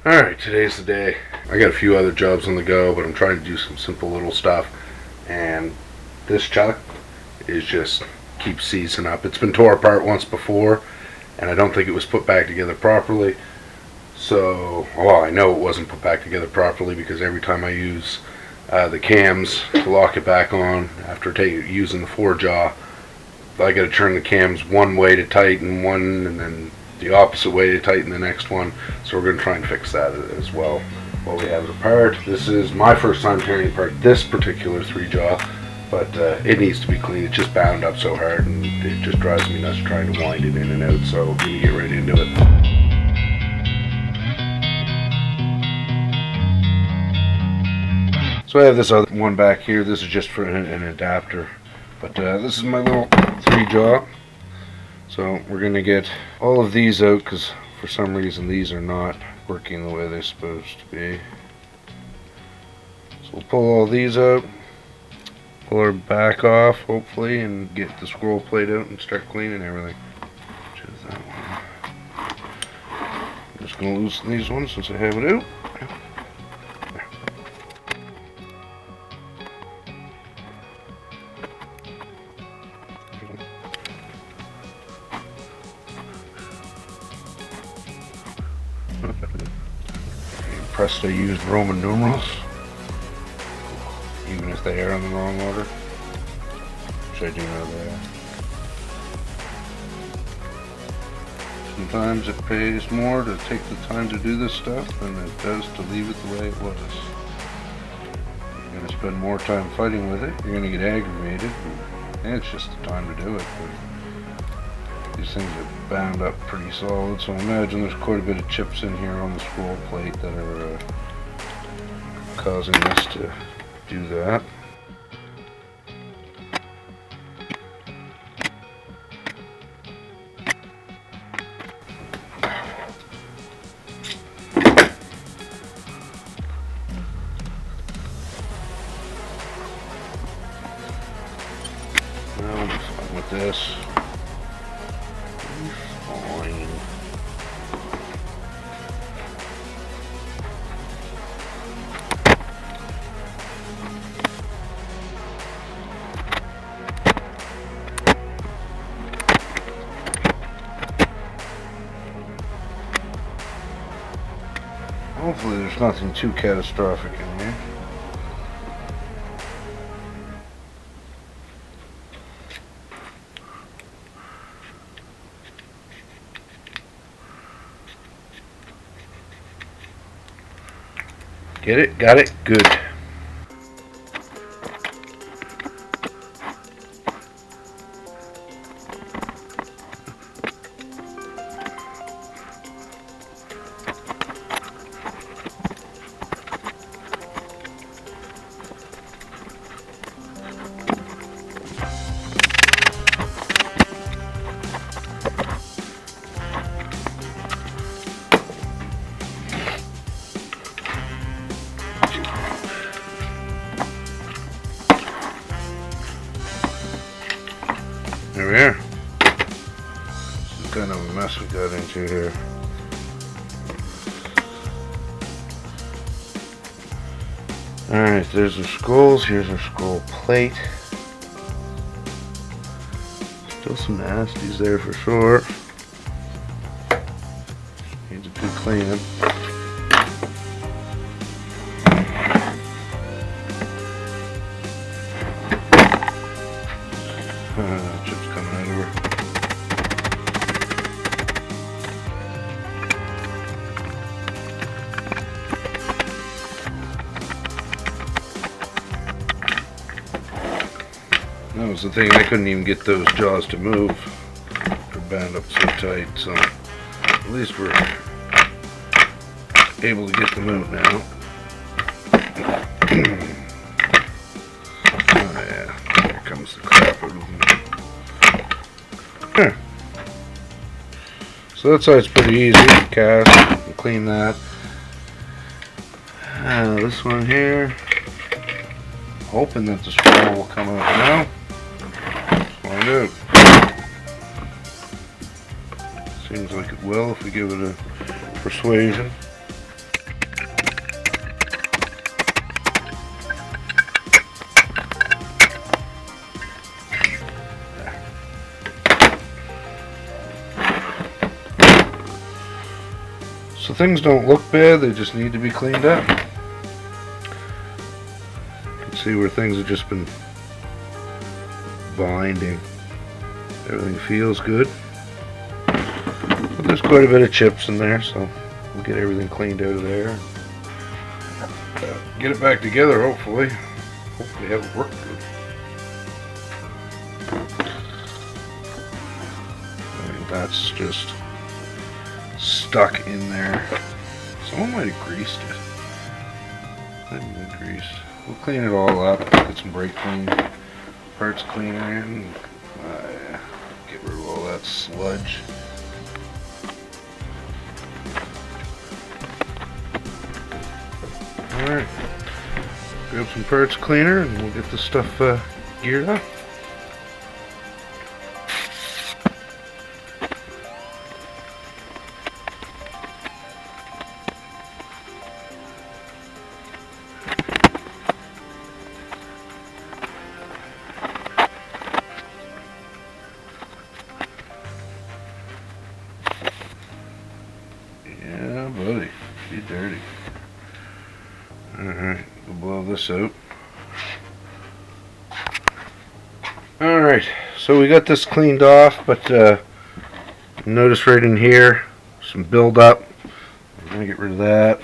Alright, today's the day. I got a few other jobs on the go, but I'm trying to do some simple little stuff. And this chuck is just keeps seizing up. It's been tore apart once before, and I don't think it was put back together properly. So, well, I know it wasn't put back together properly because every time I use the cams to lock it back on after using the 4-jaw, I got to turn the cams one way to tighten one, and then the opposite way to tighten the next one. So we're going to try and fix that as well while we have it apart. This is my first time tearing apart this particular 3-jaw, but it needs to be clean. It's just bound up so hard, and it just drives me nuts trying to wind it in and out. So we're going to get right into it. So I have this other one back here. This is just for an adapter, but this is my little 3-jaw. So we're going to get all of these out because for some reason these are not working the way they're supposed to be. So we'll pull all these out, pull our back off hopefully, and get the scroll plate out and start cleaning everything. Which is that one. I'm just going to loosen these ones since I have it out. Impressed I used Roman numerals, even if they are in the wrong order, which I do know they are. Sometimes it pays more to take the time to do this stuff than it does to leave it the way it was. You're going to spend more time fighting with it, you're going to get aggravated, and it's just the time to do it. But these things are bound up pretty solid, so I imagine there's quite a bit of chips in here on the scroll plate that are causing us to do that. Now we'll be fine with this. Hopefully there's nothing too catastrophic in here. Get it? Got it? Good. There we are. This is kind of a mess we got into here. Alright, there's the scrolls. Here's our scroll plate. Still some nasties there for sure. Needs a good cleanup. Chips coming out of her. That was the thing, I couldn't even get those jaws to move. They're bound up so tight, so at least we're able to get them out now. Oh yeah, here comes the crap out of them. There. So that side's pretty easy. Cast and clean that. This one here, hoping that the scroll will come out now. Let's find out. Seems like it will if we give it a persuasion. things don't look bad, they just need to be cleaned up. You can see where things have just been binding. Everything feels good. But there's quite a bit of chips in there, so we'll get everything cleaned out of there. Get it back together, hopefully. Hopefully have it work good. That's just stuck in there. Someone might have greased it. Might have been greased. We'll clean it all up. Get some brake clean, parts cleaner in. Get rid of all that sludge. Alright. Grab some parts cleaner and we'll get this stuff geared up. Yeah, buddy, be dirty. Alright, we'll blow this out. Alright, so we got this cleaned off, but notice right in here, some buildup. We're going to get rid of that.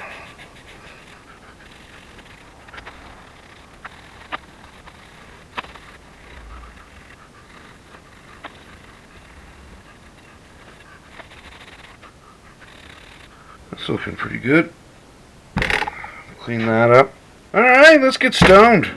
That's looking pretty good. Clean that up. Alright, let's get stoned.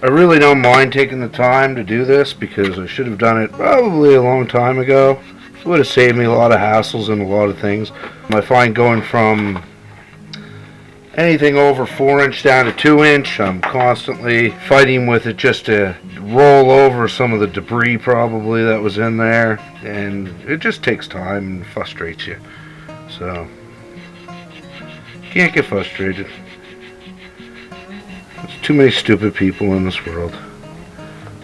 I really don't mind taking the time to do this because I should have done it probably a long time ago. It would have saved me a lot of hassles and a lot of things. I find going from anything over 4" down to 2". I'm constantly fighting with it just to roll over some of the debris probably that was in there, and it just takes time and frustrates you. So can't get frustrated. There's too many stupid people in this world.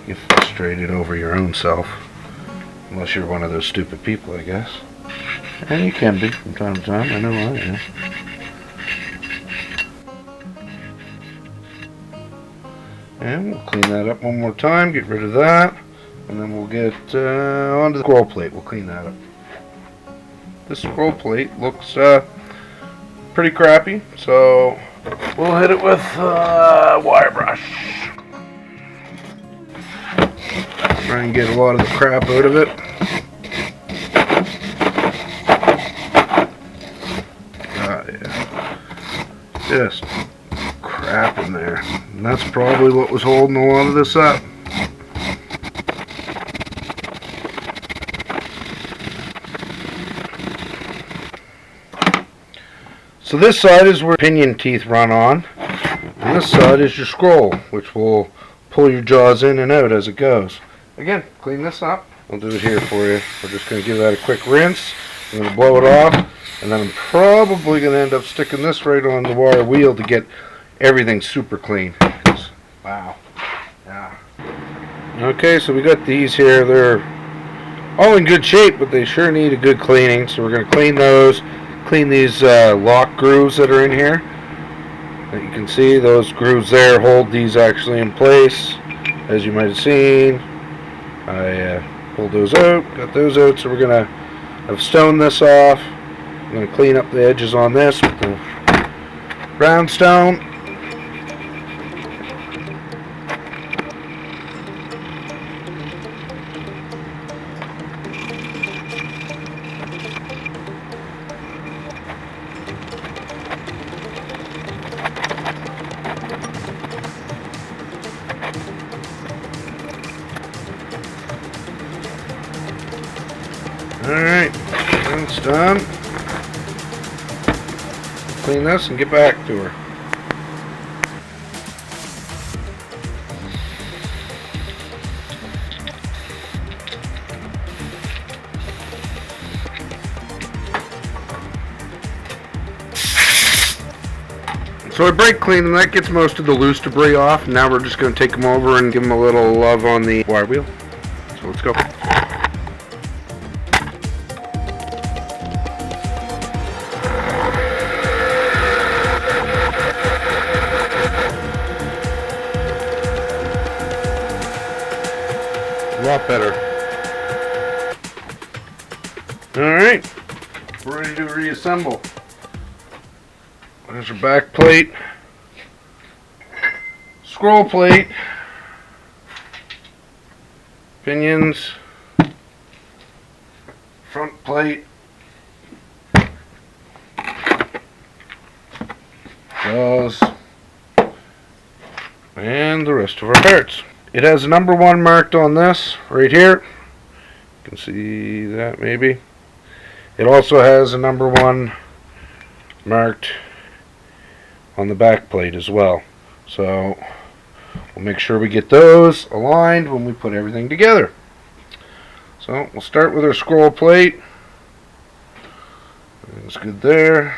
You get frustrated over your own self. Unless you're one of those stupid people, I guess. And you can be from time to time. I know I am. And we'll clean that up one more time. Get rid of that. And then we'll get onto the scroll plate. We'll clean that up. This scroll plate looks pretty crappy. So we'll hit it with wire brush. Try and get a lot of the crap out of it. Yeah. Just crap in there. And that's probably what was holding a lot of this up. So this side is where pinion teeth run on. And this side is your scroll, which will pull your jaws in and out as it goes. Again, clean this up. I'll do it here for you. We're just going to give that a quick rinse. I'm going to blow it off. And then I'm probably going to end up sticking this right on the wire wheel to get everything super clean. Wow. Yeah. Okay, so we got these here. They're all in good shape, but they sure need a good cleaning. So we're going to clean those. Clean these lock grooves that are in here. That you can see, those grooves there hold these actually in place, as you might have seen. I pulled those out, got those out, so we're going to have stoned this off. I'm going to clean up the edges on this with the brown stone. Alright, that's done. Clean this and get back to her. So I brake cleaned them. That gets most of the loose debris off. Now we're just going to take them over and give them a little love on the wire wheel. So let's go. A lot better. Alright, we're ready to reassemble. There's your back plate, scroll plate, pinions, front plate, jaws, and the rest of our parts. It has a number 1 marked on this right here. You can see that maybe. It also has a number 1 marked on the back plate as well. So we'll make sure we get those aligned when we put everything together. So we'll start with our scroll plate. Everything's good there.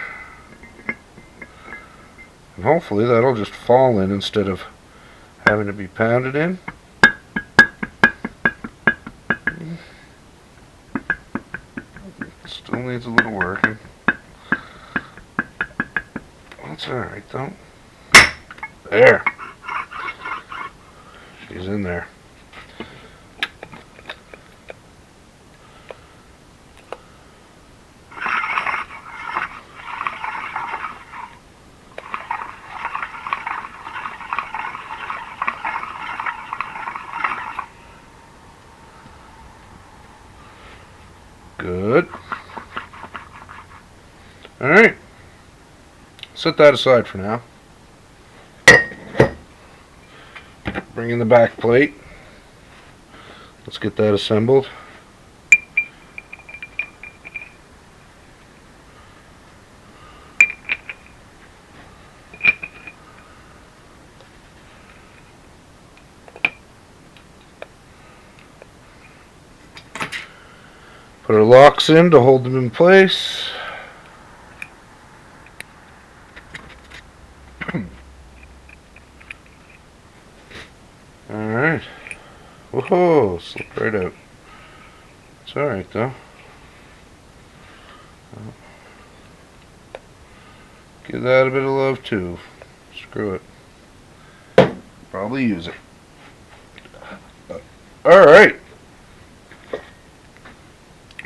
And hopefully that'll just fall in instead of having to be pounded in. Still needs a little working. That's alright though. There. She's in there. Good. Alright. Set that aside for now. Bring in the back plate. Let's get that assembled. Put our locks in to hold them in place. Alright. Whoa, slipped right out. It's alright though. Give that a bit of love too. Screw it. Probably use it. Alright.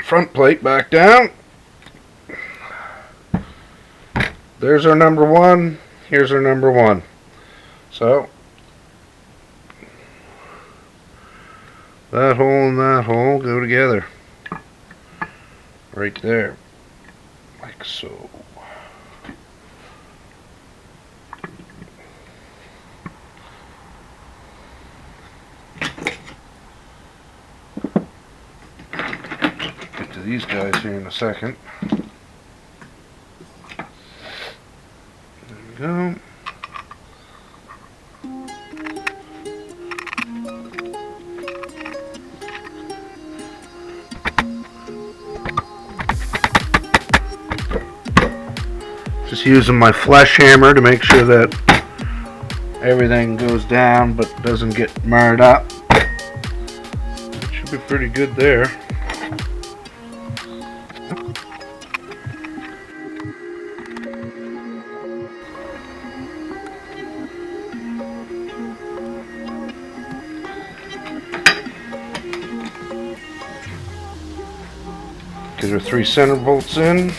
Front plate back down. There's our number 1. Here's our number 1. So that hole and that hole go together. Right there. Like so. Get to these guys here in a second. There we go. Just using my flesh hammer to make sure that everything goes down but doesn't get marred up. It should be pretty good there. Get our 3 center bolts in.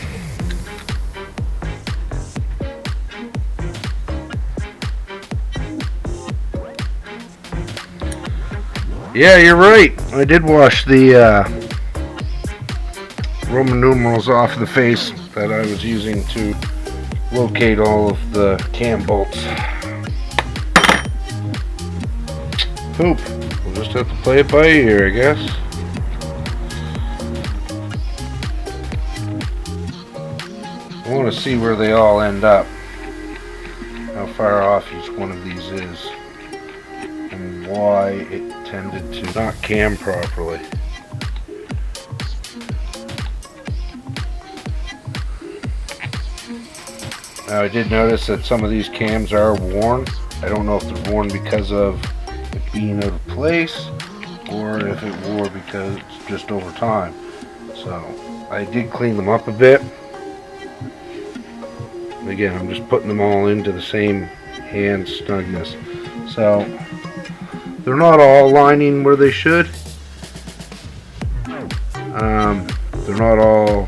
Yeah, you're right. I did wash the Roman numerals off the face that I was using to locate all of the cam bolts. Poop. We'll just have to play it by ear, I guess. I want to see where they all end up. How far off each one of these is. And why it tended to not cam properly. Now I did notice that some of these cams are worn. I don't know if they're worn because of it being out of place or if it wore because it's just over time. So I did clean them up a bit. Again, I'm just putting them all into the same hand snugness. So they're not all lining where they should. They're not all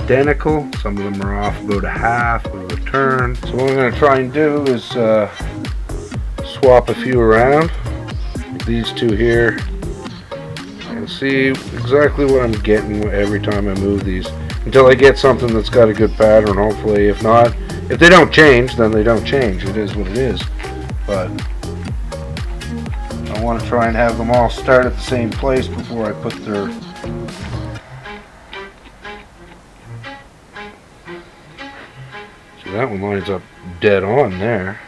identical. Some of them are off about a half of a turn. So what I'm going to try and do is swap a few around. Like these two here. And see exactly what I'm getting every time I move these. Until I get something that's got a good pattern, hopefully. If not, if they don't change, then they don't change. It is what it is. But I want to try and have them all start at the same place before I put their... See, that one lines up dead on there.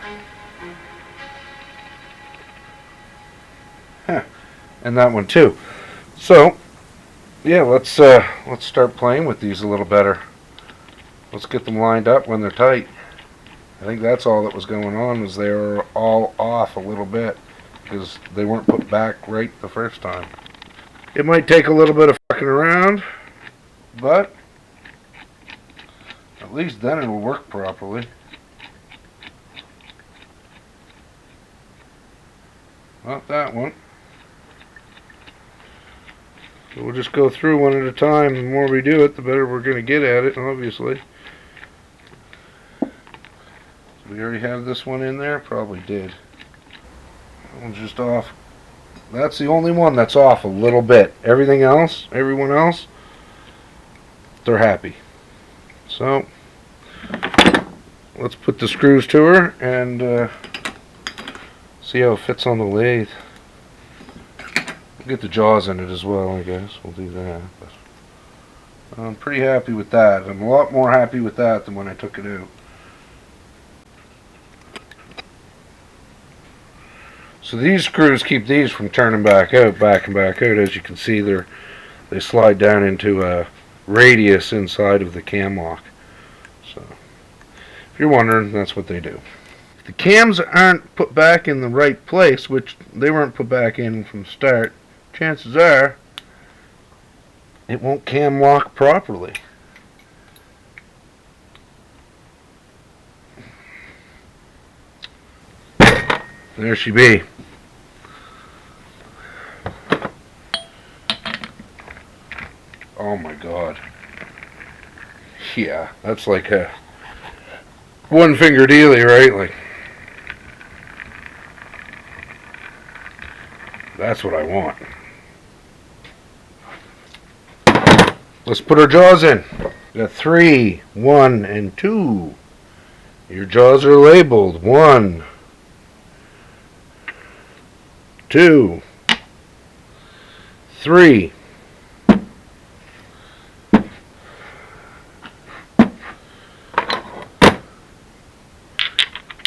Huh. And that one too. So, yeah, let's start playing with these a little better. Let's get them lined up when they're tight. I think that's all that was going on, was they were all off a little bit because they weren't put back right the first time. It might take a little bit of fucking around, but at least then it'll work properly. Not that one. So we'll just go through one at a time. The more we do it, the better we're going to get at it, obviously. We already have this one in there? Probably did. That one's just off. That's the only one that's off a little bit. Everything else, everyone else, they're happy. So, let's put the screws to her and see how it fits on the lathe. We'll get the jaws in it as well, I guess. We'll do that. But I'm pretty happy with that. I'm a lot more happy with that than when I took it out. So these screws keep these from turning back and back out. As you can see, they slide down into a radius inside of the cam lock. So if you're wondering, that's what they do. If the cams aren't put back in the right place, which they weren't put back in from the start, chances are it won't cam lock properly. There she be. Oh my god. Yeah, that's like a one finger dealie, right? Like, that's what I want. Let's put our jaws in. We got 3, 1, and 2. Your jaws are labeled 1, 2, 3.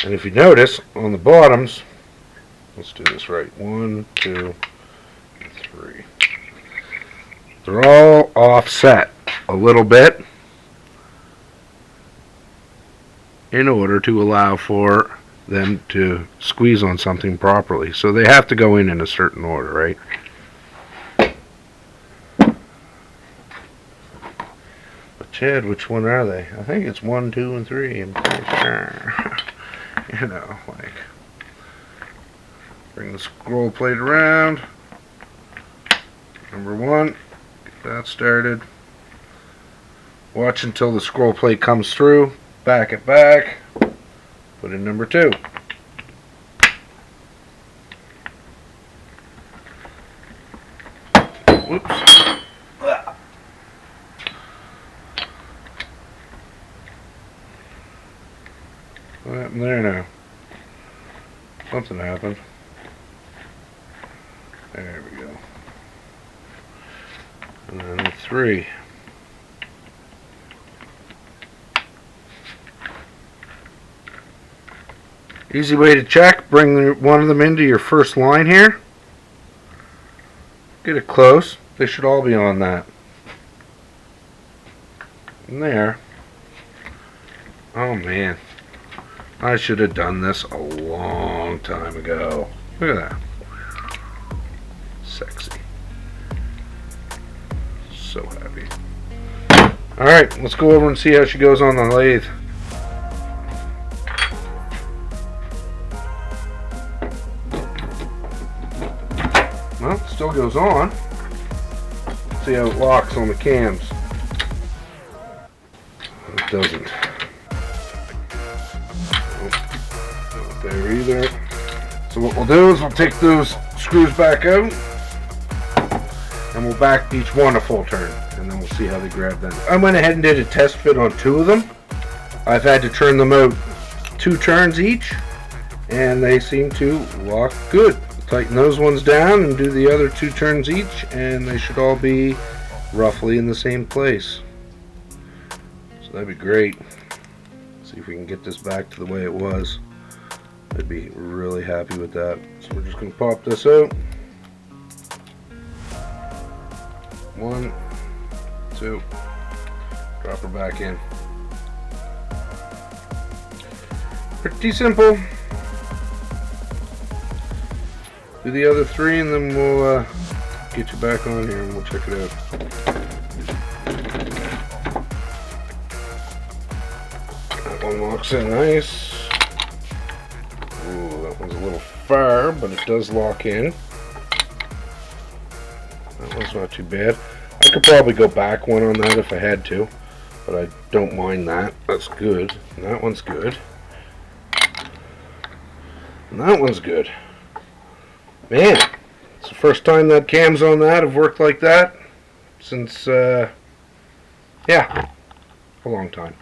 And if you notice on the bottoms, let's do this right. 1, 2, 3. They're all offset a little bit in order to allow for them to squeeze on something properly. So they have to go in a certain order, right? But Chad, which one are they? I think it's 1, 2, and 3. I'm pretty sure. You know, like, bring the scroll plate around. Number 1, get that started. Watch until the scroll plate comes through. Back it back. Put in number 2. Whoops. What happened there now? Something happened. There we go. And then 3. Easy way to check, bring one of them into your first line here. Get it close. They should all be on that. And there. Oh man, I should have done this a long time ago. Look at that. Sexy. So happy. Alright, let's go over and see how she goes on the lathe. Well, it still goes on. See how it locks on the cams. It doesn't. Not there either. So what we'll do is we'll take those screws back out and we'll back each one a full turn, and then we'll see how they grab then. I went ahead and did a test fit on 2 of them. I've had to turn them out 2 turns each, and they seem to lock good. Tighten those ones down and do the other 2 turns each, and they should all be roughly in the same place. So that'd be great. See if we can get this back to the way it was. I'd be really happy with that. So we're just going to pop this out. 1, 2, drop her back in. Pretty simple. Do the other 3 and then we'll get you back on here and we'll check it out. That one locks in nice. Ooh, that one's a little far, but it does lock in. That one's not too bad. I could probably go back one on that if I had to, but I don't mind that. That's good. And that one's good. And that one's good. Man, it's the first time that cams on that have worked like that since, yeah, a long time.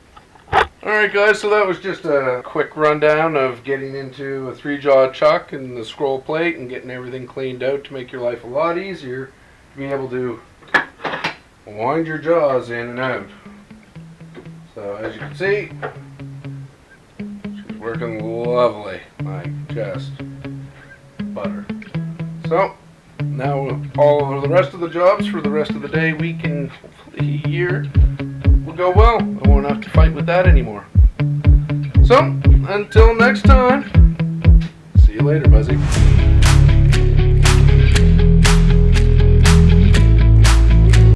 Alright guys, so that was just a quick rundown of getting into a 3-jaw chuck and the scroll plate and getting everything cleaned out to make your life a lot easier to be able to wind your jaws in and out. So as you can see, she's working lovely, like just butter. So now all of the rest of the jobs for the rest of the day, week, and hopefully year will go well. I won't have to fight with that anymore. So until next time, see you later, Buzzy.